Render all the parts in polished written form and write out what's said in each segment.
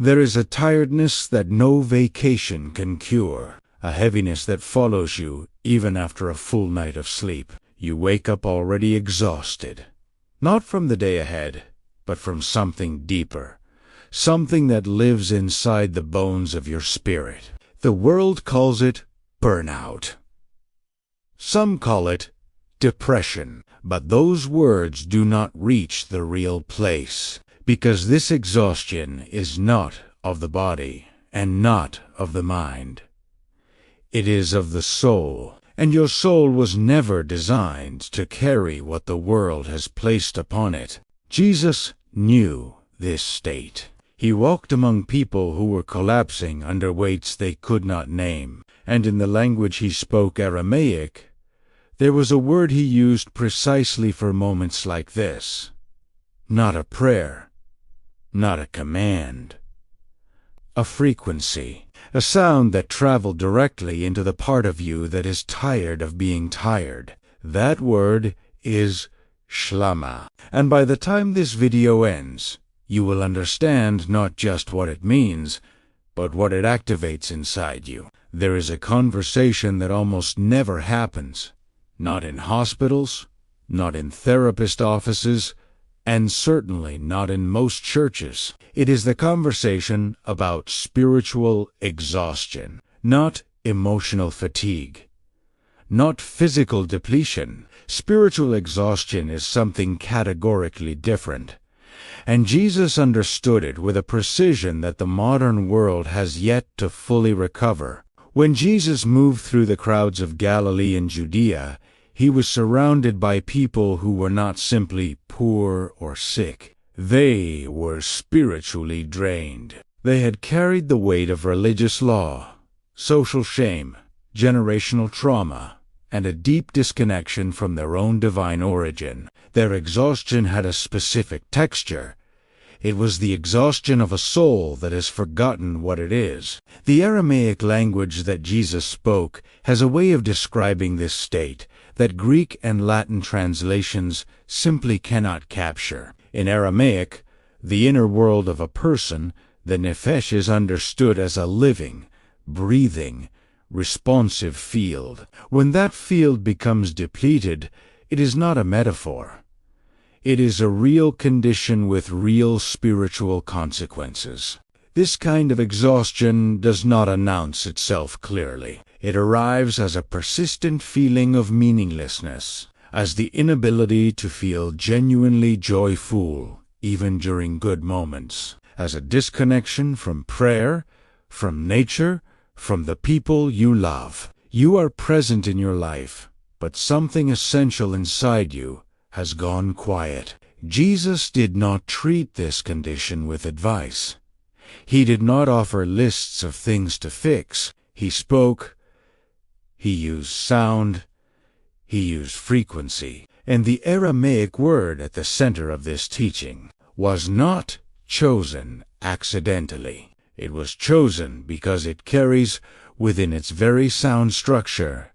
There is a tiredness that no vacation can cure, a heaviness that follows you even after a full night of sleep. You wake up already exhausted, not from the day ahead, but from something deeper, something that lives inside the bones of your spirit. The world calls it burnout. Some call it depression, but those words do not reach the real place, because this exhaustion is not of the body and not of the mind. It is of the soul, and your soul was never designed to carry what the world has placed upon it. Jesus knew this state. He walked among people who were collapsing under weights they could not name, and in the language he spoke, Aramaic, there was a word he used precisely for moments like this. Not a prayer, not a command, a frequency, a sound that traveled directly into the part of you that is tired of being tired. That word is shlama, and by the time this video ends, you will understand not just what it means, but what it activates inside you. There is a conversation that almost never happens, not in hospitals, not in therapist offices, and certainly not in most churches. It is the conversation about spiritual exhaustion, not emotional fatigue, not physical depletion. Spiritual exhaustion is something categorically different, and Jesus understood it with a precision that the modern world has yet to fully recover. When Jesus moved through the crowds of Galilee and Judea, he was surrounded by people who were not simply poor or sick. They were spiritually drained. They had carried the weight of religious law, social shame, generational trauma, and a deep disconnection from their own divine origin. Their exhaustion had a specific texture. It was the exhaustion of a soul that has forgotten what it is. The Aramaic language that Jesus spoke has a way of describing this state that Greek and Latin translations simply cannot capture. In Aramaic, the inner world of a person, the nephesh, is understood as a living, breathing, responsive field. When that field becomes depleted, it is not a metaphor. It is a real condition with real spiritual consequences. This kind of exhaustion does not announce itself clearly. It arrives as a persistent feeling of meaninglessness, as the inability to feel genuinely joyful, even during good moments, as a disconnection from prayer, from nature, from the people you love. You are present in your life, but something essential inside you has gone quiet. Jesus did not treat this condition with advice. He did not offer lists of things to fix. He spoke. He used sound. He used frequency. And the Aramaic word at the center of this teaching was not chosen accidentally. It was chosen because it carries within its very sound structure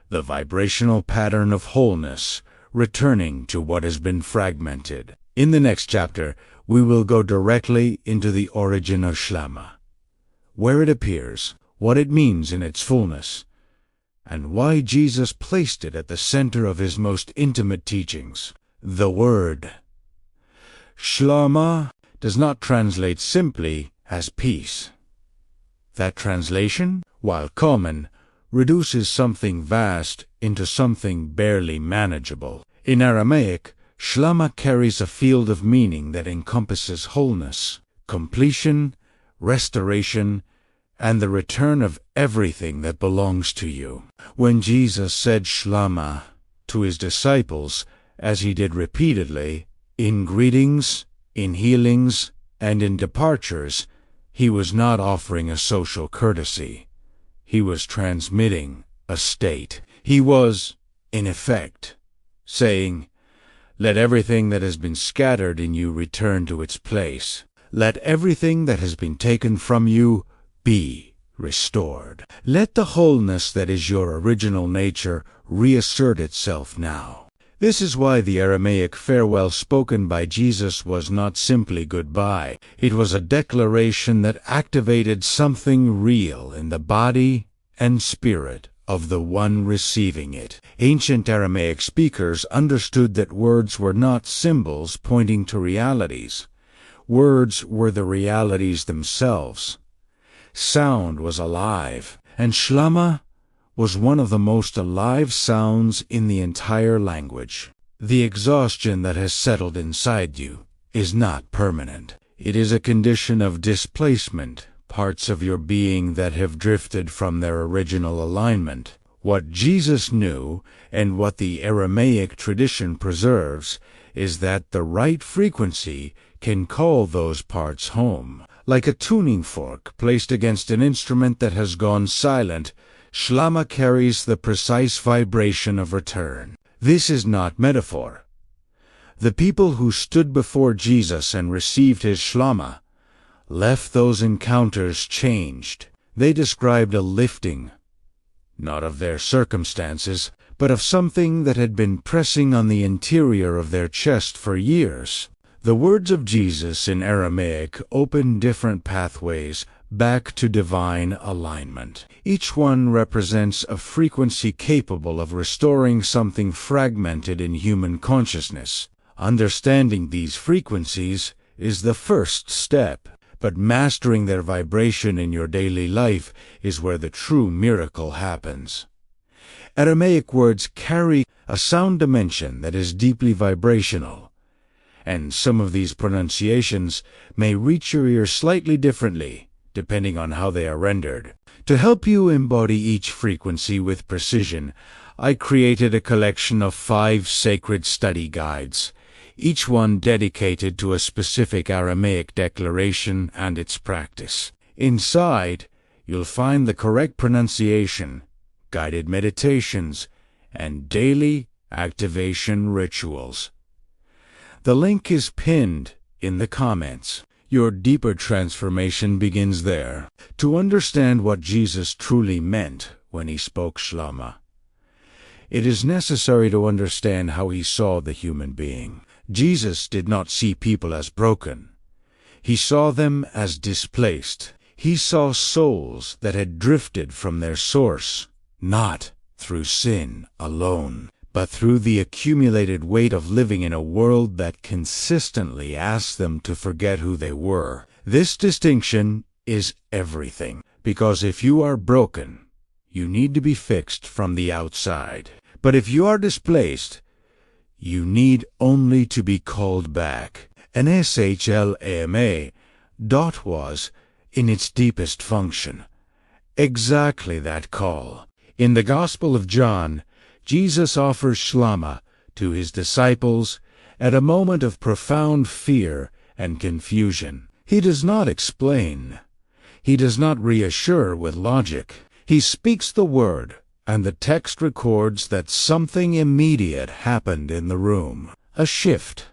the vibrational pattern of wholeness, returning to what has been fragmented. In the next chapter, we will go directly into the origin of shlama, where it appears, what it means in its fullness, and why Jesus placed it at the center of his most intimate teachings. The word shlama does not translate simply as peace. That translation, while common, reduces something vast into something barely manageable. In Aramaic, shlama carries a field of meaning that encompasses wholeness, completion, restoration, and the return of everything that belongs to you. When Jesus said shlama to his disciples, as he did repeatedly, in greetings, in healings, and in departures, he was not offering a social courtesy. He was transmitting a state. He was, in effect, saying, "Let everything that has been scattered in you return to its place. Let everything that has been taken from you be restored. Let the wholeness that is your original nature reassert itself now." This is why the Aramaic farewell spoken by Jesus was not simply goodbye. It was a declaration that activated something real in the body and spirit of the one receiving it. Ancient Aramaic speakers understood that words were not symbols pointing to realities. Words were the realities themselves. Sound was alive, and shlama was one of the most alive sounds in the entire language. The exhaustion that has settled inside you is not permanent. It is a condition of displacement, parts of your being that have drifted from their original alignment. What Jesus knew, and what the Aramaic tradition preserves, is that the right frequency can call those parts home. Like a tuning fork placed against an instrument that has gone silent, shlama carries the precise vibration of return. This is not metaphor. The people who stood before Jesus and received his shlama left those encounters changed. They described a lifting, not of their circumstances, but of something that had been pressing on the interior of their chest for years. The words of Jesus in Aramaic open different pathways back to divine alignment. Each one represents a frequency capable of restoring something fragmented in human consciousness. Understanding these frequencies is the first step, but mastering their vibration in your daily life is where the true miracle happens. Aramaic words carry a sound dimension that is deeply vibrational, and some of these pronunciations may reach your ear slightly differently, depending on how they are rendered. To help you embody each frequency with precision, I created a collection of 5 sacred study guides, each one dedicated to a specific Aramaic declaration and its practice. Inside, you'll find the correct pronunciation, guided meditations, and daily activation rituals. The link is pinned in the comments. Your deeper transformation begins there. To understand what Jesus truly meant when he spoke shlama, it is necessary to understand how he saw the human being. Jesus did not see people as broken. He saw them as displaced. He saw souls that had drifted from their source, not through sin alone, but through the accumulated weight of living in a world that consistently asked them to forget who they were. This distinction is everything, because if you are broken, you need to be fixed from the outside. But if you are displaced, you need only to be called back. An SHLAMA dot was, in its deepest function, exactly that call. In the Gospel of John, Jesus offers shlama to his disciples at a moment of profound fear and confusion. He does not explain. He does not reassure with logic. He speaks the word, and the text records that something immediate happened in the room. A shift.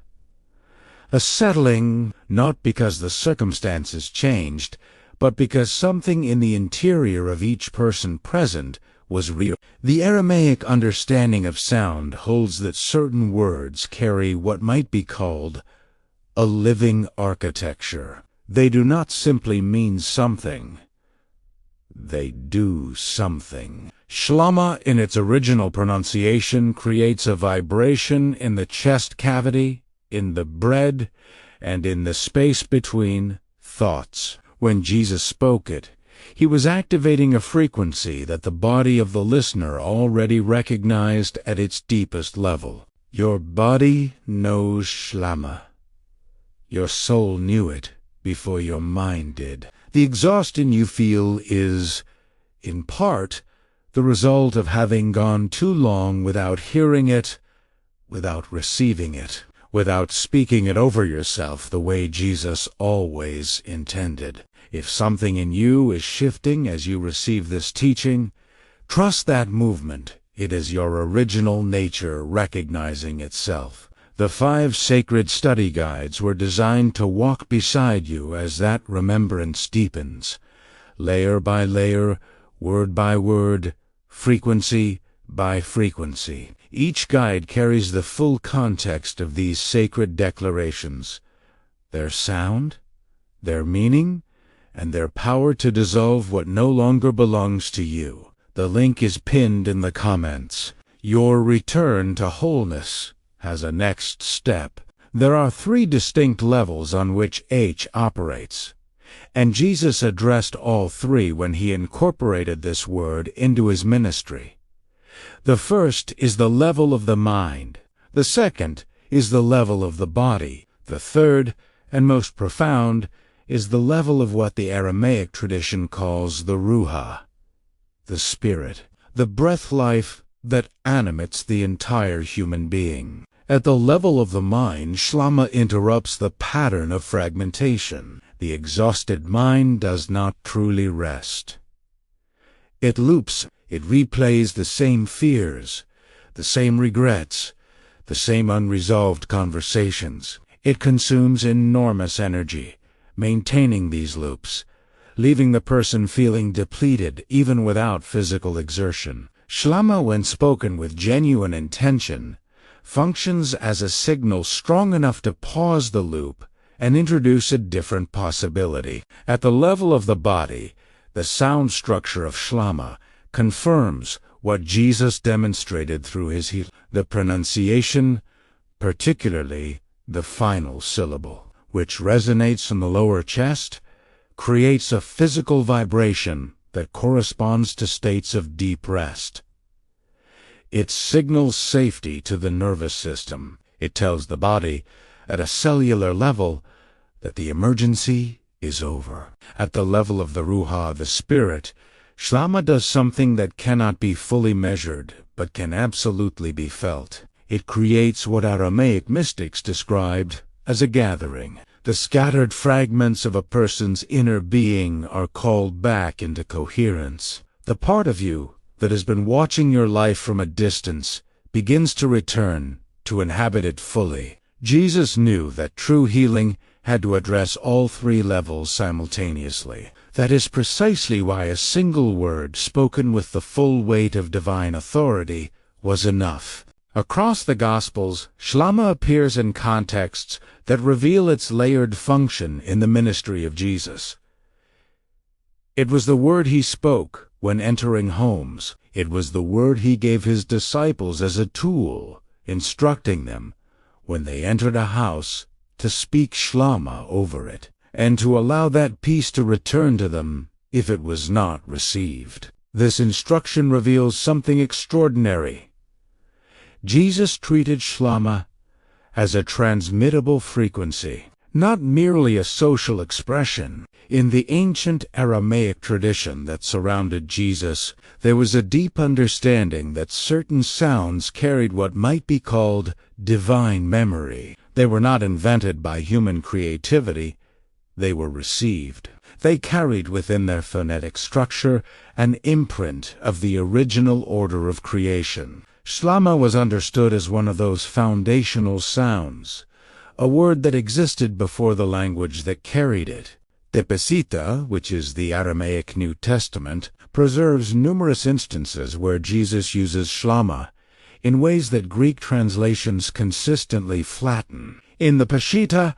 A settling, not because the circumstances changed, but because something in the interior of each person present was real. The Aramaic understanding of sound holds that certain words carry what might be called a living architecture. They do not simply mean something. They do something. Shlama, in its original pronunciation, creates a vibration in the chest cavity, in the bread, and in the space between thoughts. When Jesus spoke it, he was activating a frequency that the body of the listener already recognized at its deepest level. Your body knows shlama. Your soul knew it before your mind did. The exhaustion you feel is, in part, the result of having gone too long without hearing it, without receiving it, without speaking it over yourself the way Jesus always intended. If something in you is shifting as you receive this teaching, trust that movement. It is your original nature recognizing itself. The 5 sacred study guides were designed to walk beside you as that remembrance deepens, layer by layer, word by word, frequency by frequency. Each guide carries the full context of these sacred declarations, their sound, their meaning, and their power to dissolve what no longer belongs to you. The link is pinned in the comments. Your return to wholeness has a next step. There are 3 distinct levels on which H operates, and Jesus addressed all 3 when he incorporated this word into his ministry. The first is the level of the mind. The second is the level of the body. The third, and most profound, is the level of what the Aramaic tradition calls the ruha, the spirit, the breath life that animates the entire human being. At the level of the mind, Shlama interrupts the pattern of fragmentation. The exhausted mind does not truly rest. It loops, it replays the same fears, the same regrets, the same unresolved conversations. It consumes enormous energy, maintaining these loops, leaving the person feeling depleted even without physical exertion. Shlama, when spoken with genuine intention, functions as a signal strong enough to pause the loop and introduce a different possibility. At the level of the body, the sound structure of Shlama confirms what Jesus demonstrated through his healing. The pronunciation, particularly the final syllable, which resonates in the lower chest, creates a physical vibration that corresponds to states of deep rest. It signals safety to the nervous system. It tells the body, at a cellular level, that the emergency is over. At the level of the ruha, the spirit, Shlama does something that cannot be fully measured, but can absolutely be felt. It creates what Aramaic mystics described as a gathering. The scattered fragments of a person's inner being are called back into coherence. The part of you that has been watching your life from a distance begins to return to inhabit it fully. Jesus knew that true healing had to address all 3 levels simultaneously. That is precisely why a single word spoken with the full weight of divine authority was enough. Across the Gospels, Shlama appears in contexts that reveal its layered function in the ministry of Jesus. It was the word he spoke when entering homes. It was the word he gave his disciples as a tool, instructing them, when they entered a house, to speak Shlama over it, and to allow that peace to return to them if it was not received. This instruction reveals something extraordinary. Jesus treated Shlama as a transmittable frequency, not merely a social expression. In the ancient Aramaic tradition that surrounded Jesus, there was a deep understanding that certain sounds carried what might be called divine memory. They were not invented by human creativity, they were received. They carried within their phonetic structure an imprint of the original order of creation. Shlama was understood as one of those foundational sounds, a word that existed before the language that carried it. The Peshitta, which is the Aramaic New Testament, preserves numerous instances where Jesus uses Shlama in ways that Greek translations consistently flatten. In the Peshitta,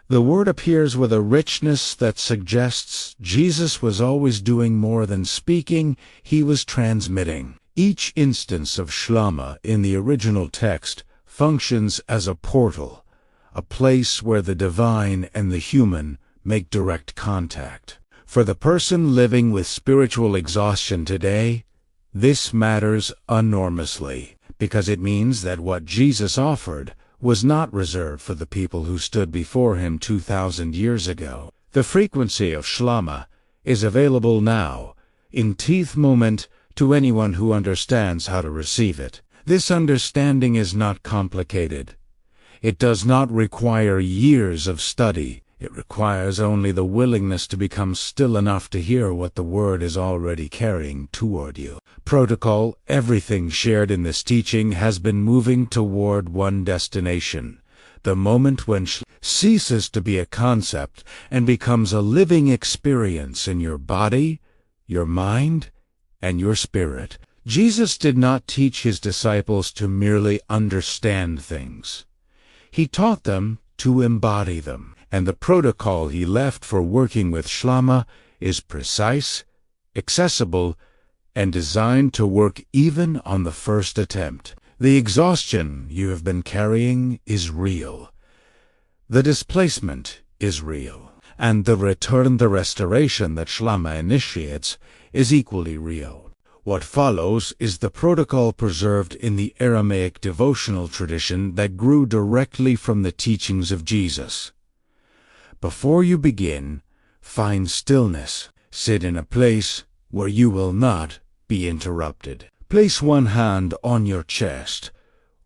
the word appears with a richness that suggests Jesus was always doing more than speaking, he was transmitting. Each instance of Shlama in the original text functions as a portal, a place where the divine and the human make direct contact. For the person living with spiritual exhaustion today, this matters enormously, because it means that what Jesus offered was not reserved for the people who stood before him 2,000 years ago. The frequency of Shlama is available now, in teeth moment, to anyone who understands how to receive it. This understanding is not complicated. It does not require years of study. It requires only the willingness to become still enough to hear what the Word is already carrying toward you. Protocol, everything shared in this teaching has been moving toward one destination. The moment when ceases to be a concept and becomes a living experience in your body, your mind, and your spirit. Jesus did not teach his disciples to merely understand things. He taught them to embody them, and the protocol he left for working with Shlama is precise, accessible, and designed to work even on the first attempt. The exhaustion you have been carrying is real. The displacement is real. And the restoration that Shlama initiates is equally real. What follows is the protocol preserved in the Aramaic devotional tradition that grew directly from the teachings of Jesus. Before you begin, find stillness. Sit in a place where you will not be interrupted. Place one hand on your chest,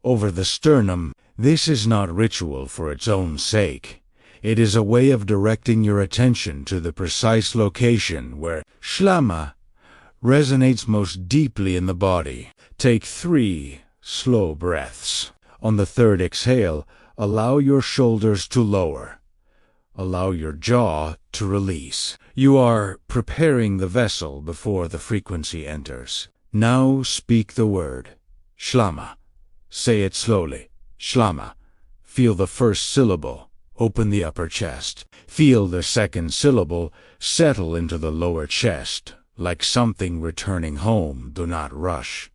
over the sternum. This is not ritual for its own sake. It is a way of directing your attention to the precise location where Shlama resonates most deeply in the body. Take 3 slow breaths. On the third exhale, allow your shoulders to lower. Allow your jaw to release. You are preparing the vessel before the frequency enters. Now speak the word, Shlama. Say it slowly, Shlama. Feel the first syllable. Open the upper chest. Feel the second syllable settle into the lower chest, like something returning home. Do not rush.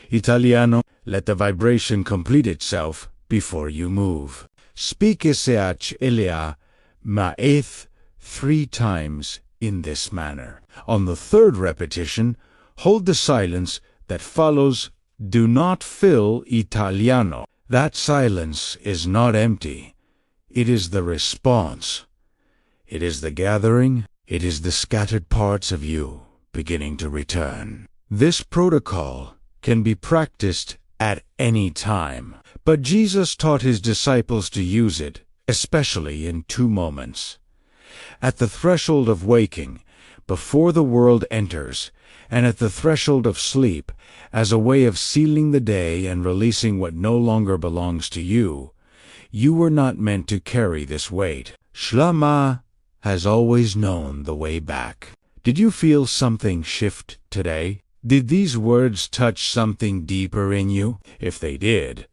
Italiano, let the vibration complete itself before you move. Speak Sh Elia Ma'eth 3 times in this manner. On the third repetition, hold the silence that follows. Do not fill Italiano. That silence is not empty. It is the response. It is the gathering. It is the scattered parts of you beginning to return. This protocol can be practiced at any time, but Jesus taught his disciples to use it, especially in 2 moments. At the threshold of waking, before the world enters, and at the threshold of sleep, as a way of sealing the day and releasing what no longer belongs to you. You were not meant to carry this weight. Shlama has always known the way back. Did you feel something shift today? Did these words touch something deeper in you? If they did,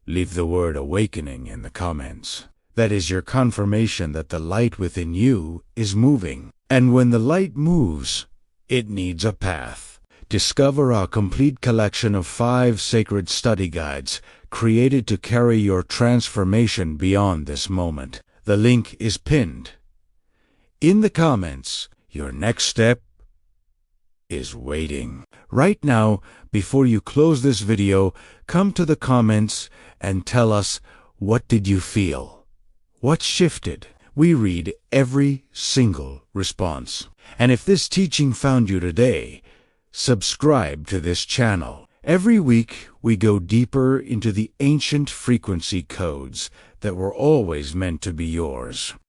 leave the word awakening in the comments. That is your confirmation that the light within you is moving. And when the light moves, it needs a path. Discover our complete collection of 5 sacred study guides created to carry your transformation beyond this moment. The link is pinned in the comments. Your next step is waiting. Right now, before you close this video, come to the comments and tell us, what did you feel? What shifted? We read every single response. And if this teaching found you today, subscribe to this channel. Every week, we go deeper into the ancient frequency codes that were always meant to be yours.